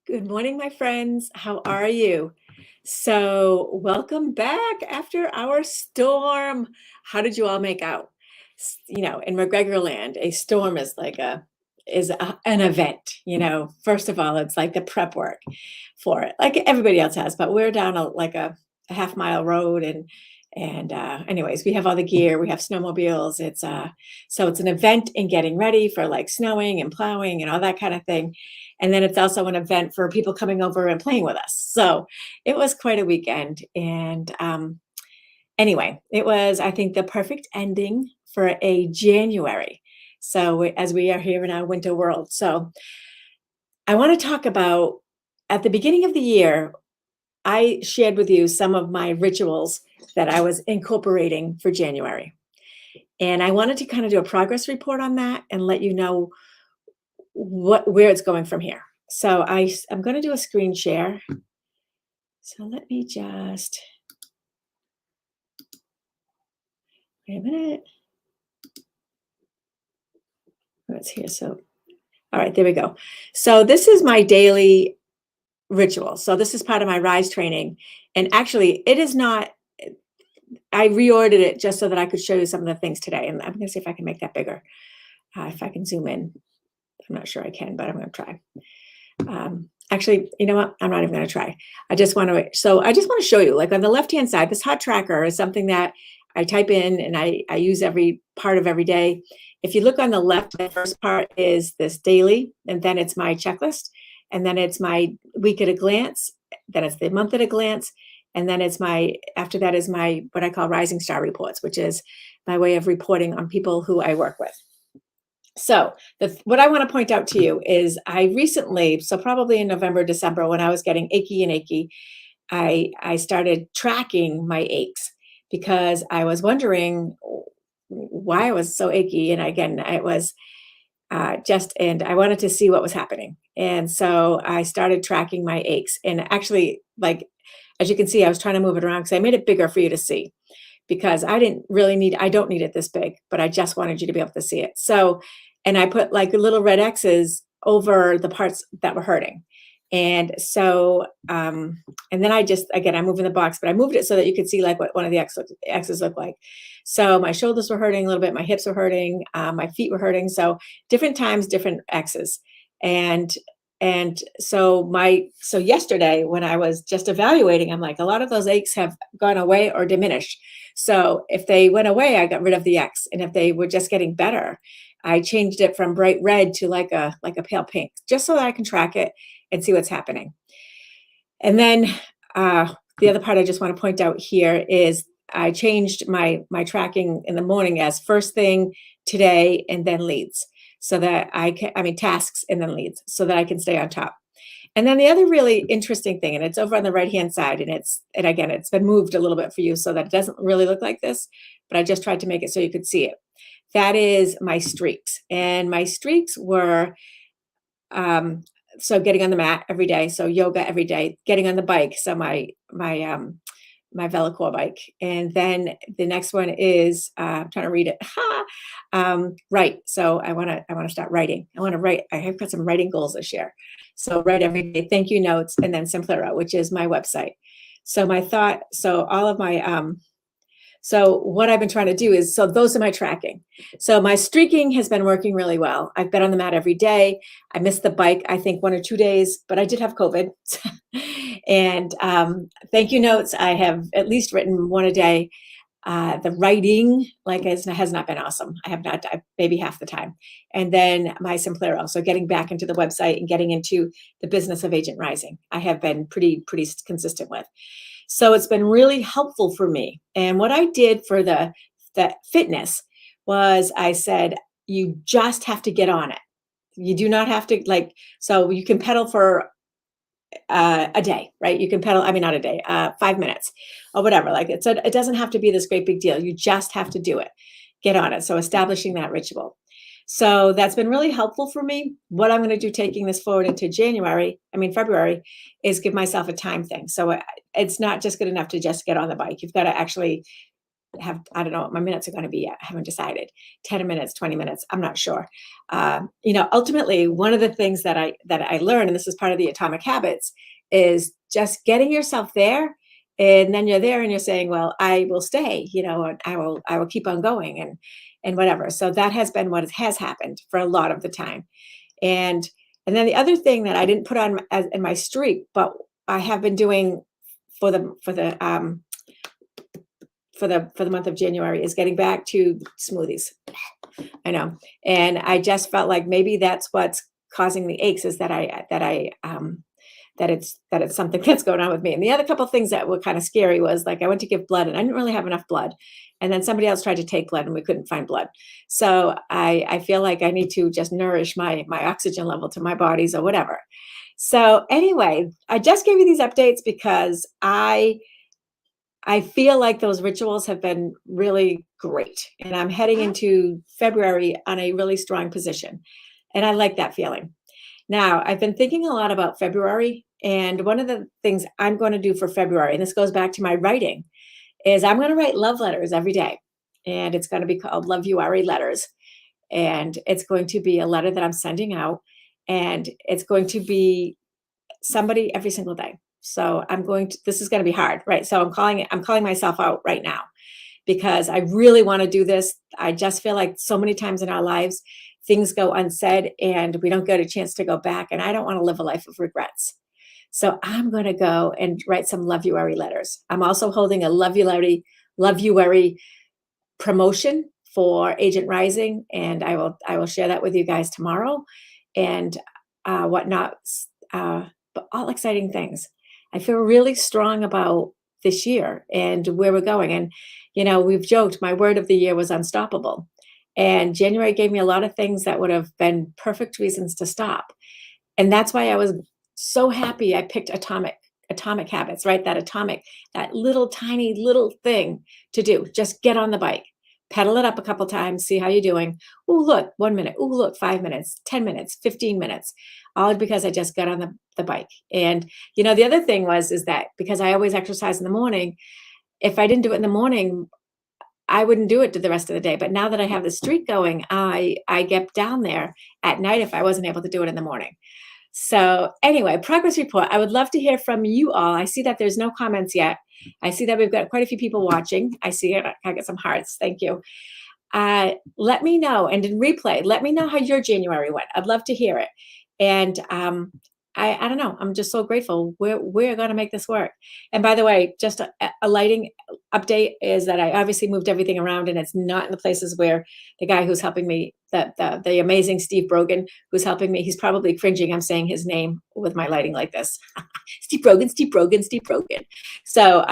Good morning, my friends. How are you? So, welcome back after our storm. How did you all make out? In McGregor land, a storm is like an event. First of all, it's like the prep work for it, like everybody else has. But we're down a half-mile road, and anyways, we have all the gear. We have snowmobiles. So it's an event in getting ready for like snowing and plowing and all that kind of thing. And then it's also an event for people coming over and playing with us. So it was quite a weekend. And anyway, it was, I think, the perfect ending for a January. So as we are here in our winter world. So I want to talk about at the beginning of the year, I shared with you some of my rituals that I was incorporating for January. And I wanted to kind of do a progress report on that and let you know where it's going from here. So I'm going to do a screen share. So let me just wait a minute. Oh, it's here. So, all right, there we go. So this is my daily ritual. So this is part of my Rise training. And actually, it is not, I reordered it just so that I could show you some of the things today. And I'm going to see if I can make that bigger. If I can zoom in. I'm not sure I can, but I'm going to try. Actually, you know what? I'm not even going to try. I just want to show you, like on the left-hand side, this hot tracker is something that I type in and I use every part of every day. If you look on the left, the first part is this daily, and then it's my checklist, and then it's my week at a glance, then it's the month at a glance, and then after that is my, what I call rising star reports, which is my way of reporting on people who I work with. So what I want to point out to you is I recently, so probably in November, December, when I was getting achy, I started tracking my aches because I was wondering why I was so achy. And again, it was and I wanted to see what was happening. And so I started tracking my aches. And actually, like, as you can see, I was trying to move it around because I made it bigger for you to see because I don't need it this big, but I just wanted you to be able to see it. So, and I put like little red X's over the parts that were hurting. And so, and then I'm moving the box, but I moved it so that you could see like what one of the X's look like. So my shoulders were hurting a little bit, my hips were hurting, my feet were hurting. So different times, different X's. So yesterday when I was just evaluating, I'm like, a lot of those aches have gone away or diminished. So if they went away, I got rid of the X. And if they were just getting better, I changed it from bright red to like a pale pink, just so that I can track it and see what's happening. And then the other part I just want to point out here is I changed my tracking in the morning as first thing today and then leads, so that tasks and then leads, so that I can stay on top. And then the other really interesting thing, and it's over on the right-hand side, and again, it's been moved a little bit for you so that it doesn't really look like this, but I just tried to make it so you could see it. That is my streaks. And my streaks were, so getting on the mat every day, so yoga every day, getting on the bike, so my Velocore bike. And then the next one is, I'm trying to read it. Write. So I want to start writing. I want to write. I have got some writing goals this year. So write every day, thank you notes, and then Simplera, which is my website. So all of my, so what I've been trying to do is, so those are my tracking. So my streaking has been working really well. I've been on the mat every day. I missed the bike, I think 1 or 2 days, but I did have COVID. And thank you notes, I have at least written one a day. The writing, has not been awesome. I have not, maybe half the time. And then my Simplero, so getting back into the website and getting into the business of Agent Rising, I have been pretty consistent with. So it's been really helpful for me. And what I did for the fitness was I said, you just have to get on it. You do not have to so you can pedal for a day, right? You can pedal, not a day, 5 minutes or whatever. It doesn't have to be this great big deal. You just have to do it. Get on it. So establishing that ritual. So that's been really helpful for me. What I'm going to do taking this forward into February, is give myself a time thing. So it's not just good enough to just get on the bike. You've got to actually have, I don't know what my minutes are going to be yet. I haven't decided. 10 minutes, 20 minutes. I'm not sure. Ultimately, one of the things that I learned, and this is part of the Atomic Habits, is just getting yourself there. And then you're there and you're saying, well, I will stay, and I will keep on going and whatever. So that has been what has happened for a lot of the time. And and then the other thing that I didn't put on in my streak, but I have been doing for the month of January is getting back to smoothies. I know. And I just felt like maybe that's what's causing the aches, is that it's something that's going on with me. And the other couple of things that were kind of scary was, like, I went to give blood and I didn't really have enough blood. And then somebody else tried to take blood and we couldn't find blood. So I feel like I need to just nourish my oxygen level to my bodies or whatever. So anyway, I just gave you these updates because I feel like those rituals have been really great. And I'm heading into February on a really strong position. And I like that feeling. Now, I've been thinking a lot about February. And one of the things I'm going to do for February, and this goes back to my writing, is I'm going to write love letters every day. And it's going to be called Love You Ari Letters. And it's going to be a letter that I'm sending out. And it's going to be somebody every single day. So this is going to be hard, right? So I'm calling myself out right now because I really want to do this. I just feel like so many times in our lives, things go unsaid and we don't get a chance to go back. And I don't want to live a life of regrets. So I'm going to go and write some Love You Ari letters. I'm also holding a Love You Ari promotion for Agent Rising. And I will share that with you guys tomorrow and whatnot. But all exciting things. I feel really strong about this year and where we're going. And, we've joked, my word of the year was unstoppable. And January gave me a lot of things that would have been perfect reasons to stop. And that's why I was so happy I picked atomic habits, right? That little tiny little thing to do. Just get on the bike, pedal it up a couple times, see how you're doing. Oh, look, 1 minute. Oh, look, 5 minutes, 10 minutes, 15 minutes, all because I just got on the bike. And, the other thing is that because I always exercise in the morning, if I didn't do it in the morning, I wouldn't do it to the rest of the day. But now that I have the streak going, I get down there at night if I wasn't able to do it in the morning. So anyway, progress report. I would love to hear from you all. I see that there's no comments yet. I see that we've got quite a few people watching. I see it. I get some hearts. Thank you. Let me know. And in replay, let me know how your January went. I'd love to hear it. And I don't know. I'm just so grateful. We're going to make this work. And by the way, just a lighting update is that I obviously moved everything around, and it's not in the places where the guy who's helping me, the amazing Steve Brogan, who's helping me, he's probably cringing. I'm saying his name with my lighting like this. Steve Brogan, Steve Brogan, Steve Brogan. So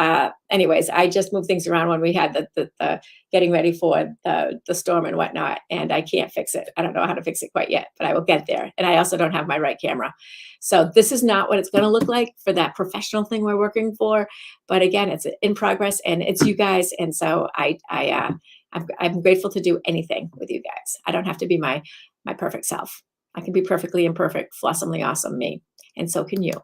anyways, I just moved things around when we had the getting ready for the storm and whatnot, and I can't fix it. I don't know how to fix it quite yet, but I will get there. And I also don't have my right camera. So this is not what it's going to look like for that professional thing we're working for. But again, it's in progress and it's you guys. And so I'm grateful to do anything with you guys. I don't have to be my perfect self. I can be perfectly imperfect, flossomly awesome me. And so can you.